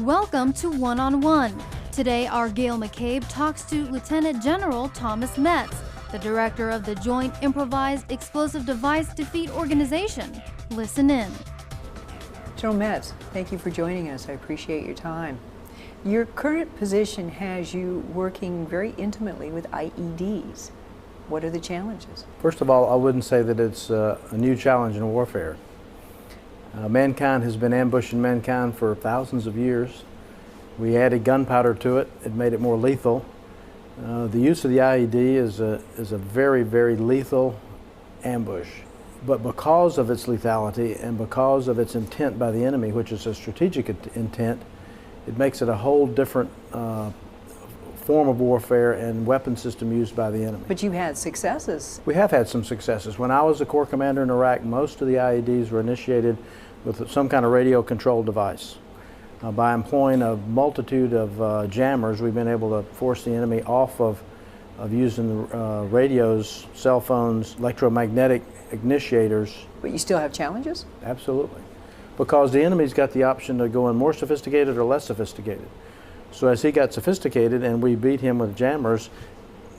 Welcome to One-on-One. Today, our Gail McCabe talks to Lieutenant General Thomas Metz, the director of the Joint Improvised Explosive Device Defeat Organization. Listen in. General Metz, thank you for joining us. I appreciate your time. Your current position has you working very intimately with IEDs. What are the challenges? First of all, I wouldn't say that it's a new challenge in warfare. Mankind has been ambushing mankind for thousands of years. We added gunpowder to it. It made it more lethal. The use of the IED is a very, very lethal ambush. But because of its lethality and because of its intent by the enemy, which is a strategic intent, it makes it a whole different form of warfare and weapon system used by the enemy. But you've had successes. We have had some successes. When I was a Corps commander in Iraq, most of the IEDs were initiated with some kind of radio control device. By employing a multitude of jammers, we've been able to force the enemy off of using radios, cell phones, electromagnetic initiators. But you still have challenges? Absolutely. Because the enemy's got the option to go in more sophisticated or less sophisticated. So as he got sophisticated and we beat him with jammers,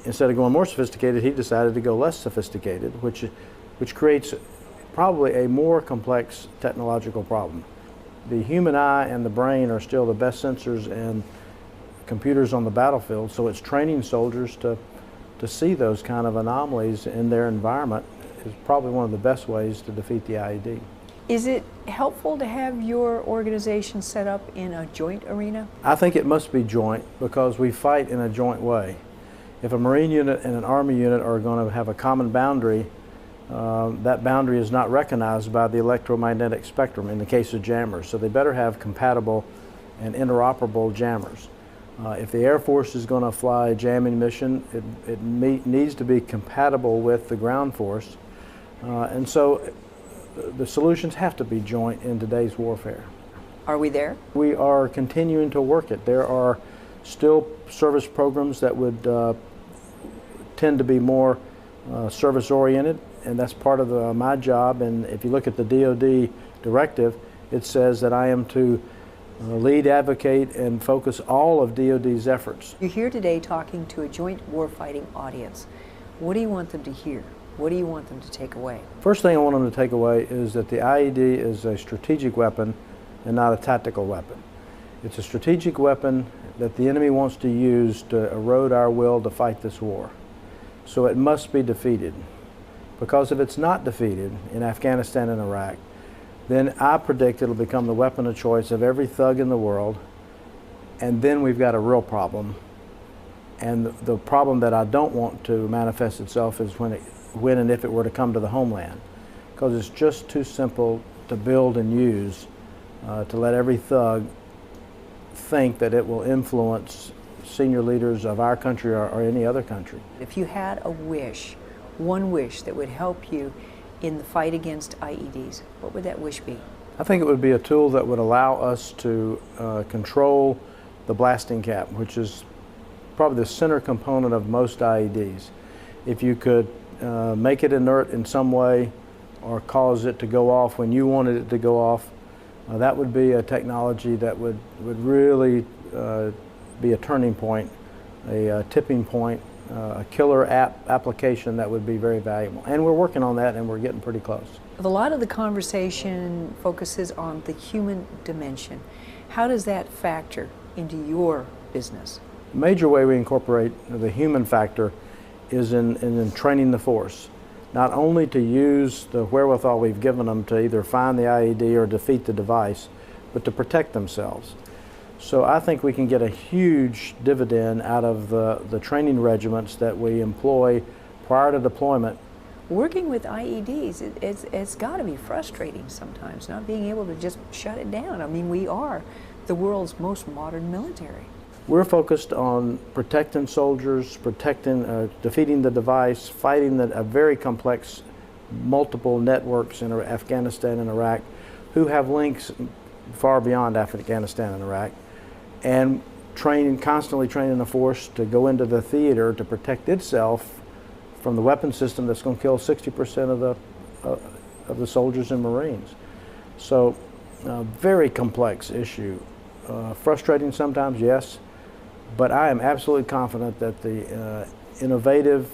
instead of going more sophisticated, he decided to go less sophisticated, which creates probably a more complex technological problem. The human eye and the brain are still the best sensors and computers on the battlefield, so it's training soldiers to see those kind of anomalies in their environment is probably one of the best ways to defeat the IED. Is it helpful to have your organization set up in a joint arena? I think it must be joint because we fight in a joint way. If a Marine unit and an Army unit are going to have a common boundary, that boundary is not recognized by the electromagnetic spectrum in the case of jammers, so they better have compatible and interoperable jammers. If the Air Force is going to fly a jamming mission, it needs to be compatible with the ground force, and so the solutions have to be joint in today's warfare. Are we there? We are continuing to work it. There are still service programs that would tend to be more service-oriented, and that's part of my job. And if you look at the DoD directive, it says that I am to lead, advocate, and focus all of DoD's efforts. You're here today talking to a joint warfighting audience. What do you want them to hear? What do you want them to take away? First thing I want them to take away is that the IED is a strategic weapon and not a tactical weapon. It's a strategic weapon that the enemy wants to use to erode our will to fight this war. So it must be defeated. Because if it's not defeated in Afghanistan and Iraq, then I predict it'll become the weapon of choice of every thug in the world, and then we've got a real problem. And the problem that I don't want to manifest itself is when and if it were to come to the homeland, because it's just too simple to build and use to let every thug think that it will influence senior leaders of our country or any other country. If you had a wish, one wish that would help you in the fight against IEDs, what would that wish be? I think it would be a tool that would allow us to control the blasting cap, which is probably the center component of most IEDs. If you could make it inert in some way or cause it to go off when you wanted it to go off, that would be a technology that would really be a turning point, a tipping point, a killer application that would be very valuable. And we're working on that, and we're getting pretty close. A lot of the conversation focuses on the human dimension. How does that factor into your business? The major way we incorporate the human factor is in training the force, not only to use the wherewithal we've given them to either find the IED or defeat the device, but to protect themselves. So I think we can get a huge dividend out of the training regiments that we employ prior to deployment. Working with IEDs, it's got to be frustrating sometimes, not being able to just shut it down. I mean, we are the world's most modern military. We're focused on protecting soldiers, defeating the device, fighting a very complex multiple networks in Afghanistan and Iraq who have links far beyond Afghanistan and Iraq, and constantly training the force to go into the theater to protect itself from the weapon system that's going to kill 60% of the soldiers and Marines. So, very complex issue. frustrating sometimes, yes, but I am absolutely confident that the innovative,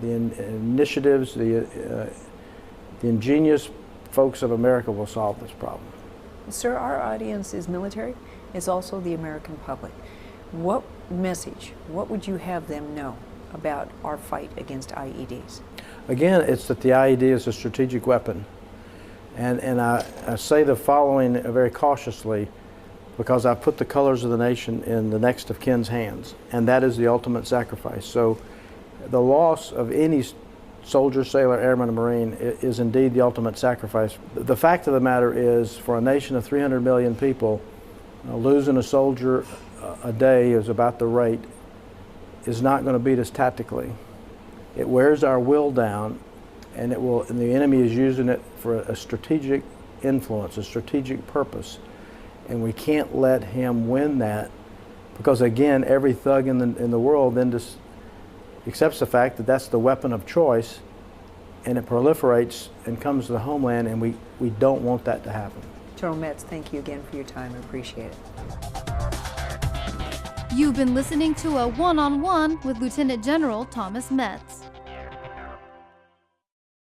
the initiatives, the ingenious folks of America will solve this problem. Sir, our audience is military, is also the American public. What message, what would you have them know about our fight against IEDs? Again, it's that the IED is a strategic weapon. And I say the following very cautiously because I put the colors of the nation in the next of kin's hands, and that is the ultimate sacrifice. So the loss of any soldier, sailor, airman, or Marine is indeed the ultimate sacrifice. The fact of the matter is, for a nation of 300 million people, losing a soldier a day is about the rate, is not going to beat us tactically. It wears our will down, and the enemy is using it for a strategic influence, a strategic purpose, and we can't let him win that, because again, every thug in the world then just accepts the fact that that's the weapon of choice, and it proliferates and comes to the homeland, and we don't want that to happen. General Metz, thank you again for your time. I appreciate it. You've been listening to a one-on-one with Lieutenant General Thomas Metz.